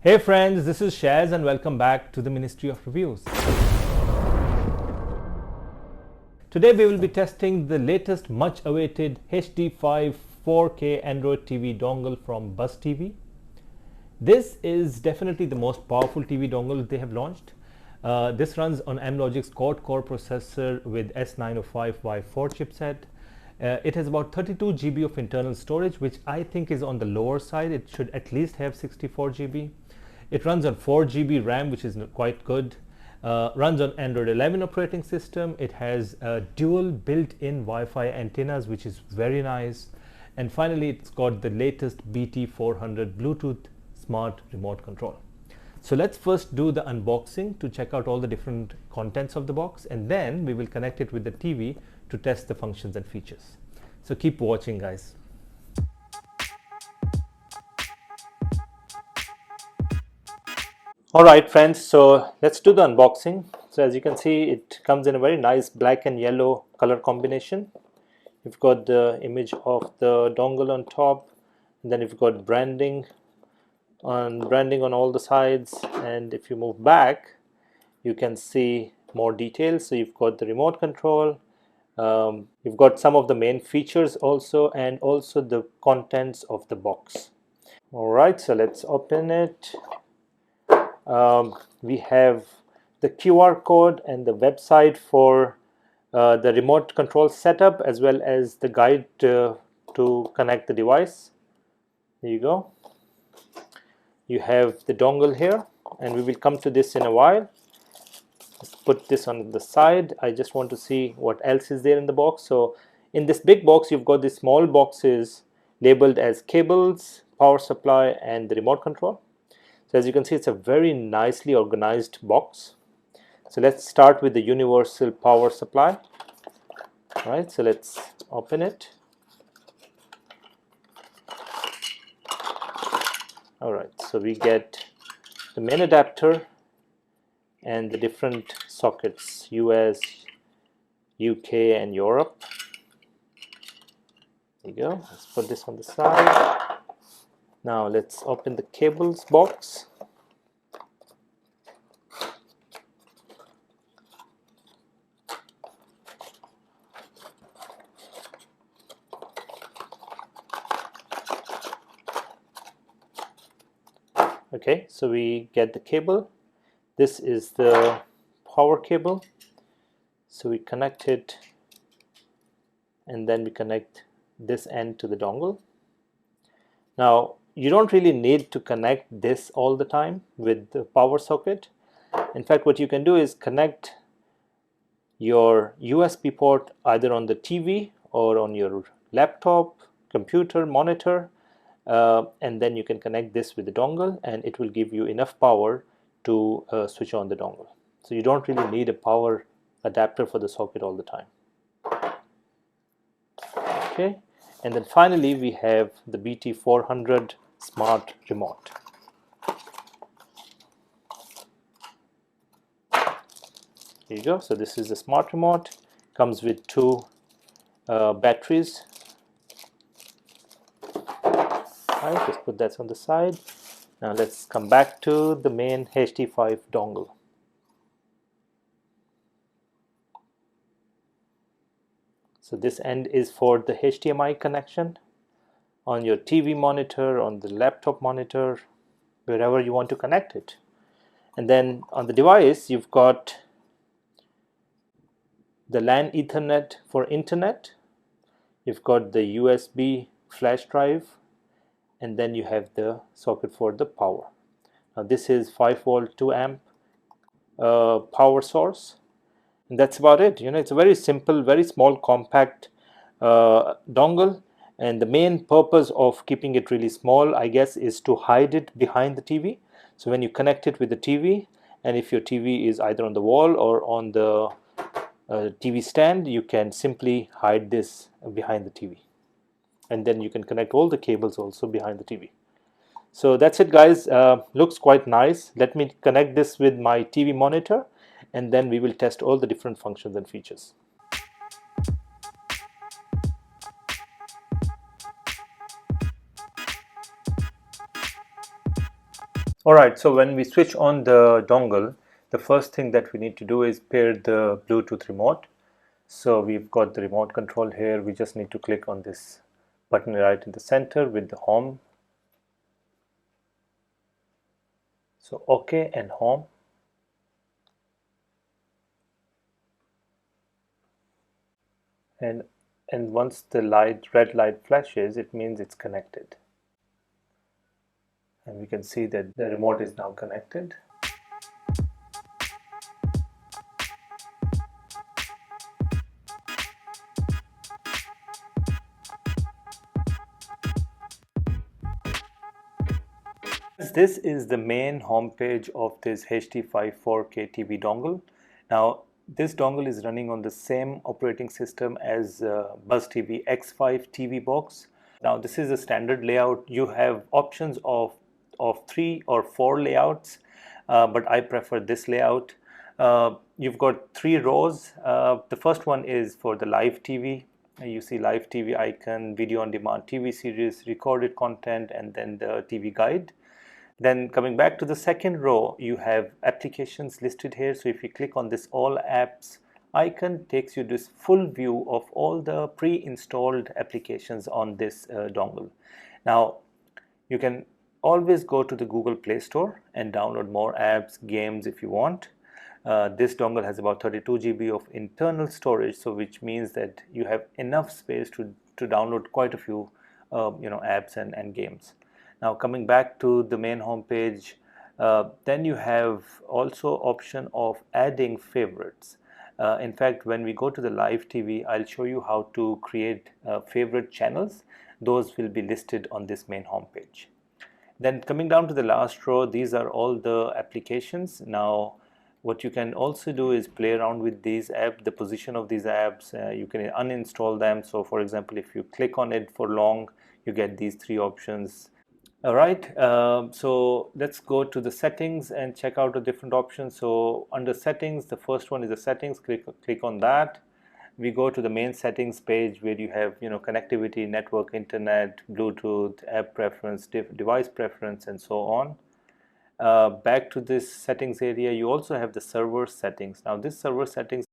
Hey friends, this is Shaz and welcome back to the Ministry of Reviews. Today we will be testing the latest much awaited HD5 4K Android TV dongle from BuzzTv. This is definitely the most powerful TV dongle they have launched. This runs on Amlogic's quad-core processor with S905 Y4 chipset. It has about 32 GB of internal storage, which I think is on the lower side. It should at least have 64 GB. It runs on 4 GB RAM, which is quite good. Runs on Android 11 operating system. It has dual built-in Wi-Fi antennas, which is very nice. And finally, it's got the latest BT400 Bluetooth smart remote control. So let's first do the unboxing to check out all the different contents of the box, and then we will connect it with the TV to test the functions and features. So keep watching, guys. All right, friends, so let's do the unboxing. So as you can see, it comes in a very nice black and yellow color combination. You've got the image of the dongle on top, and then you've got branding on all the sides, and if you move back you can see more details. So you've got the remote control, you've got some of the main features also, and also the contents of the box. All right, so let's open it. We have the QR code and the website for the remote control setup, as well as the guide to connect the device. There you go. You have the dongle here, and we will come to this in a while. Let's put this on the side. I just want to see what else is there in the box. So in this big box, you've got these small boxes labeled as cables, power supply, and the remote control. So as you can see, it's a very nicely organized box. So let's start with the universal power supply. All right, so let's open it. All right, so we get the main adapter and the different sockets, US, UK, and Europe. There you go. Let's put this on the side. Now let's open the cables box. Okay, so we get the cable. This is the power cable. So we connect it, and then we connect this end to the dongle. Now you don't really need to connect this all the time with the power socket. In fact, what you can do is connect your USB port either on the TV or on your laptop, computer, monitor, and then you can connect this with the dongle, and it will give you enough power to switch on the dongle. So you don't really need a power adapter for the socket all the time. Okay, and then finally we have the BT400 smart remote. Here you go. So this is the smart remote. Comes with two batteries. All right, just put that on the side. Now let's come back to the main HD5 dongle. So this end is for the HDMI connection on your TV monitor, on the laptop monitor, wherever you want to connect it. And then on the device, you've got the LAN Ethernet for internet. You've got the USB flash drive, and then you have the socket for the power. Now this is 5-volt 2-amp power source, and that's about it. You know, it's a very simple, very small, compact dongle, and the main purpose of keeping it really small, I guess, is to hide it behind the TV. So when you connect it with the TV, and if your TV is either on the wall or on the TV stand, you can simply hide this behind the TV, and then you can connect all the cables also behind the TV. So that's it, guys. Looks quite nice. Let me connect this with my TV monitor, and then we will test all the different functions and features. Alright, so when we switch on the dongle, the first thing that we need to do is pair the Bluetooth remote. So we've got the remote control here. We just need to click on this button right in the center with the home. So OK and home. And once the red light flashes, it means it's connected. And we can see that the remote is now connected. This is the main homepage of this HD5 4K TV dongle. Now, this dongle is running on the same operating system as BuzzTv X5 TV box. Now, this is a standard layout. You have options of 3 or 4 layouts, but I prefer this layout. You've got 3 rows. The first one is for the live TV. You see live TV icon, video on demand TV series, recorded content, and then the TV guide. Then coming back to the second row, you have applications listed here. So if you click on this all apps icon, takes you this full view of all the pre-installed applications on this dongle. Now you can always go to the Google Play Store and download more apps, games if you want. This dongle has about 32 GB of internal storage, so which means that you have enough space to download quite a few apps and games. Now coming back to the main home page, then you have also option of adding favorites. In fact, when we go to the live TV, I'll show you how to create favorite channels. Those will be listed on this main home page. Then coming down to the last row, these are all the applications. Now what you can also do is play around with these apps, the position of these apps. You can uninstall them. So for example, if you click on it for long, you get these 3 options. All right, so let's go to the settings and check out the different options. So under settings, the first one is the settings. Click on that. We go to the main settings page where you have connectivity, network, internet, Bluetooth, app preference, device preference, and so on. Back to this settings area, you also have the server settings. Now this server settings,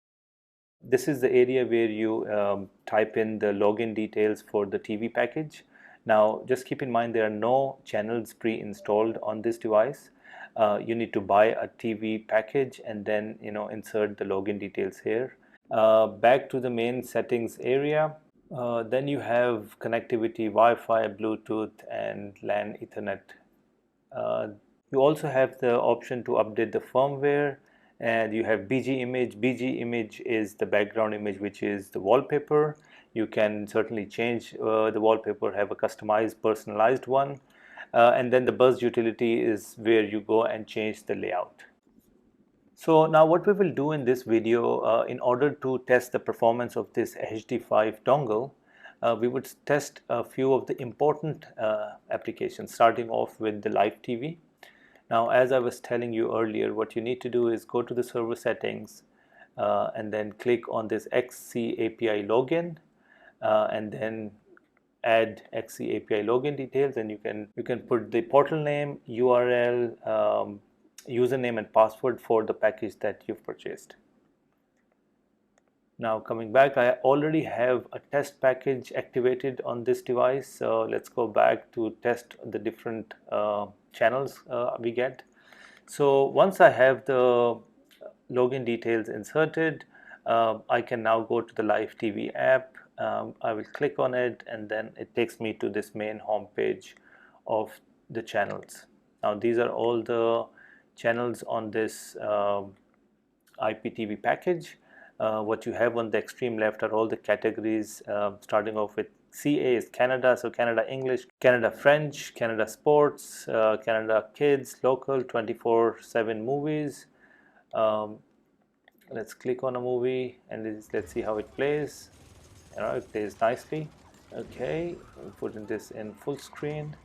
this is the area where you type in the login details for the TV package. Now just keep in mind there are no channels pre-installed on this device. You need to buy a TV package and then insert the login details here. Back to the main settings area, then you have connectivity, Wi-Fi, Bluetooth, and LAN Ethernet. You also have the option to update the firmware, and you have BG image. BG image is the background image, which is the wallpaper. You can certainly change the wallpaper, have a customized, personalized one. And then the Buzz utility is where you go and change the layout. So now what we will do in this video, in order to test the performance of this HD5 dongle, we would test a few of the important applications, starting off with the live TV. Now, as I was telling you earlier, what you need to do is go to the server settings and then click on this XC API login, and then add XC API login details, and you can put the portal name, URL, username and password for the package that you've purchased. Now coming back, I already have a test package activated on this device. So let's go back to test the different channels we get. So once I have the login details inserted, I can now go to the live TV app. I will click on it, and then it takes me to this main home page of the channels. Now these are all the channels on this IPTV package. What you have on the extreme left are all the categories, starting off with CA is Canada, so Canada English, Canada French, Canada Sports, Canada Kids, Local, 24/7 movies. Let's click on a movie and let's see how it plays. It plays nicely. Okay, I'm putting this in full screen.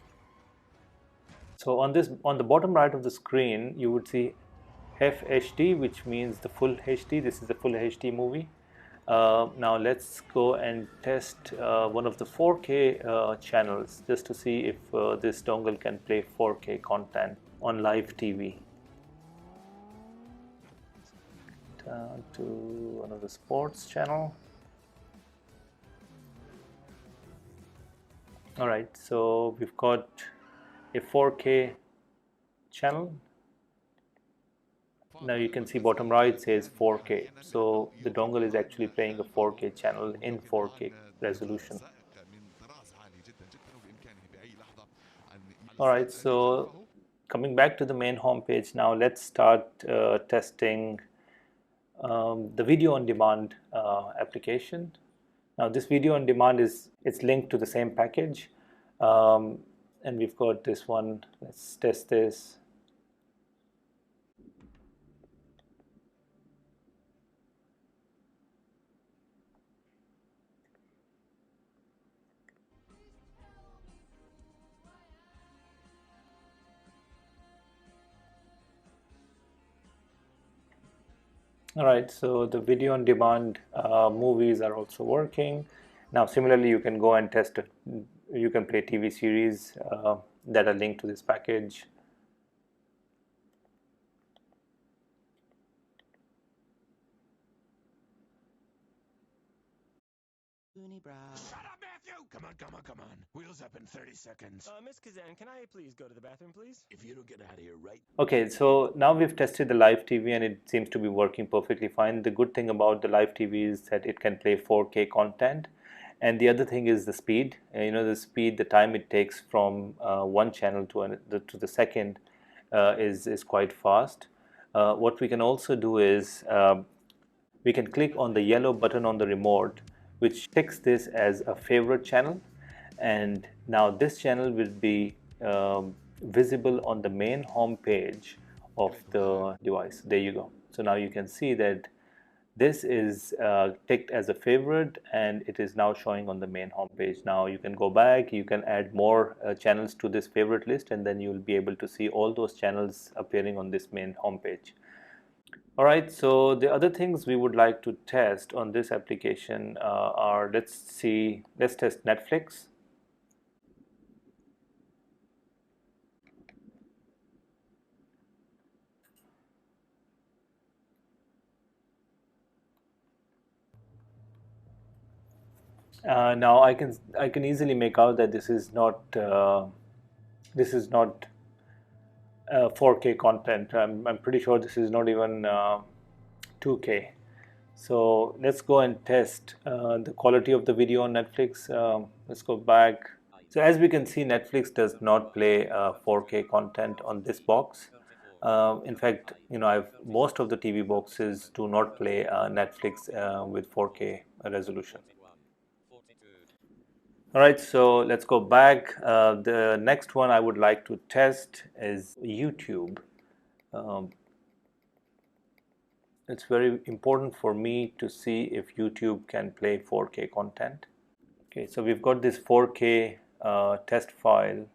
So on the bottom right of the screen, you would see FHD, which means the full HD. This is the full HD movie. Now let's go and test one of the 4K channels just to see if this dongle can play 4K content on live TV. Down to one of the sports channel. Alright, so we've got a 4K channel. Now you can see bottom right says 4K. So the dongle is actually playing a 4K channel in 4K resolution. Alright, so coming back to the main home page now, let's start testing the video on demand application. Now this video on demand it's linked to the same package, and we've got this one. Let's test this. Alright, so the video on demand movies are also working. Now similarly you can go and test it. You can play TV series that are linked to this package. Shut up, Matthew! Come on. Wheels up in 30 seconds. Miss Kazan, can I please go to the bathroom, please? If you don't get out of here right... Okay, so now we've tested the live TV and it seems to be working perfectly fine. The good thing about the live TV is that it can play 4K content. And the other thing is the speed. The speed, the time it takes from one channel to the second is quite fast. What we can also do is we can click on the yellow button on the remote, which ticks this as a favorite channel, and now this channel will be visible on the main home page of the device. There you go. So now you can see that this is ticked as a favorite and it is now showing on the main home page. Now you can go back, you can add more channels to this favorite list, and then you will be able to see all those channels appearing on this main home page. Alright, so the other things we would like to test on this application are, let's test Netflix. Now I can easily make out that this is not 4K content. I'm pretty sure this is not even 2K. So let's go and test the quality of the video on Netflix. Let's go back. So as we can see, Netflix does not play 4K content on this box. In fact, most of the TV boxes do not play Netflix with 4K resolution. Alright, so let's go back. The next one I would like to test is YouTube. It's very important for me to see if YouTube can play 4K content. Okay, so we've got this 4K test file.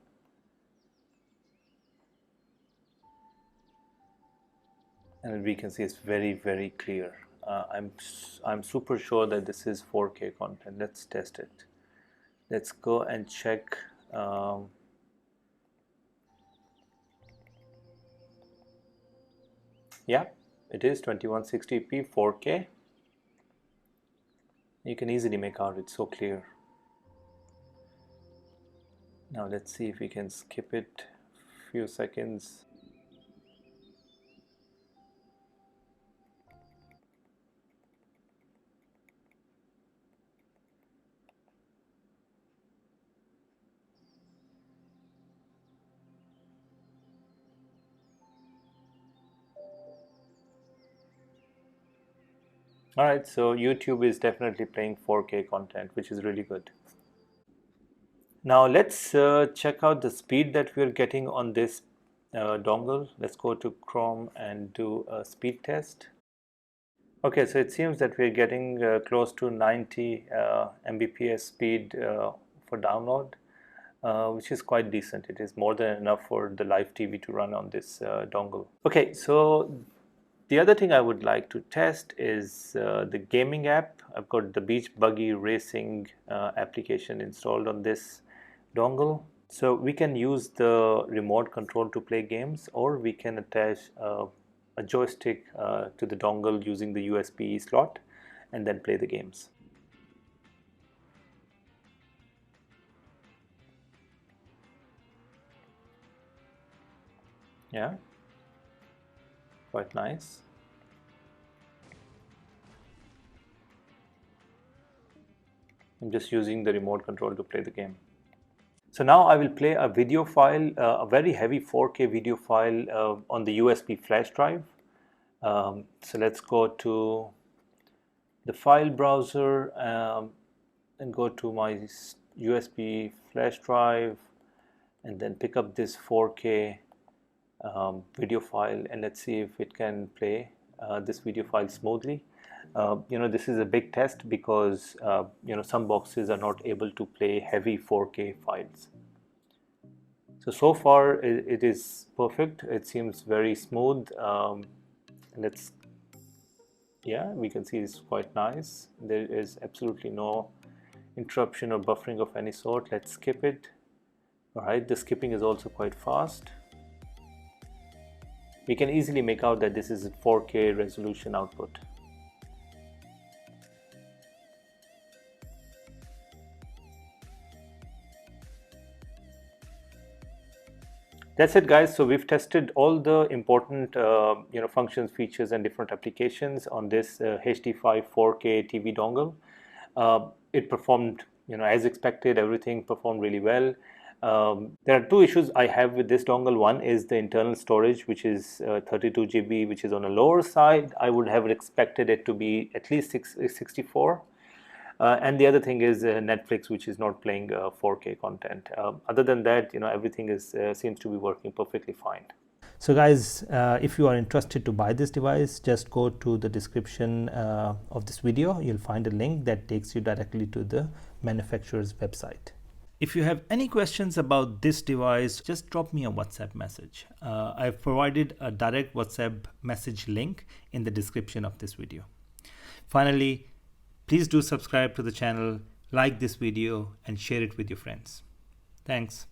And we can see it's very, very clear. I'm super sure that this is 4K content. Let's test it. Let's go and check. Yeah, it is 2160p 4K. You can easily make out it's so clear. Now let's see if we can skip it a few seconds. Alright, so YouTube is definitely playing 4K content, which is really good. Now let's check out the speed that we're getting on this dongle. Let's go to Chrome and do a speed test. Okay, so it seems that we're getting close to 90 Mbps speed for download, which is quite decent. It is more than enough for the live TV to run on this dongle. Okay, so The other thing I would like to test is the gaming app. I've got the Beach Buggy Racing application installed on this dongle. So we can use the remote control to play games, or we can attach a joystick to the dongle using the USB slot and then play the games. Yeah, quite nice. I'm just using the remote control to play the game. So now I will play a video file, a very heavy 4K video file on the USB flash drive. So let's go to the file browser and go to my USB flash drive and then pick up this 4K video file, and let's see if it can play this video file smoothly. This is a big test because some boxes are not able to play heavy 4K files. So far it is perfect. It seems very smooth. We can see it's quite nice. There is absolutely no interruption or buffering of any sort. Let's skip it. Alright, the skipping is also quite fast. We can easily make out that this is a 4K resolution output. That's it, guys. So we've tested all the important functions, features, and different applications on this HD5 4K TV dongle. It performed as expected. Everything performed really well. There are two issues I have with this dongle. One is the internal storage, which is 32 GB, which is on a lower side. I would have expected it to be at least 64. And the other thing is Netflix, which is not playing 4K content. Other than that, everything seems to be working perfectly fine. So guys, if you are interested to buy this device, just go to the description of this video. You'll find a link that takes you directly to the manufacturer's website. If you have any questions about this device, just drop me a WhatsApp message. I've provided a direct WhatsApp message link in the description of this video. Finally, please do subscribe to the channel, like this video, and share it with your friends. Thanks.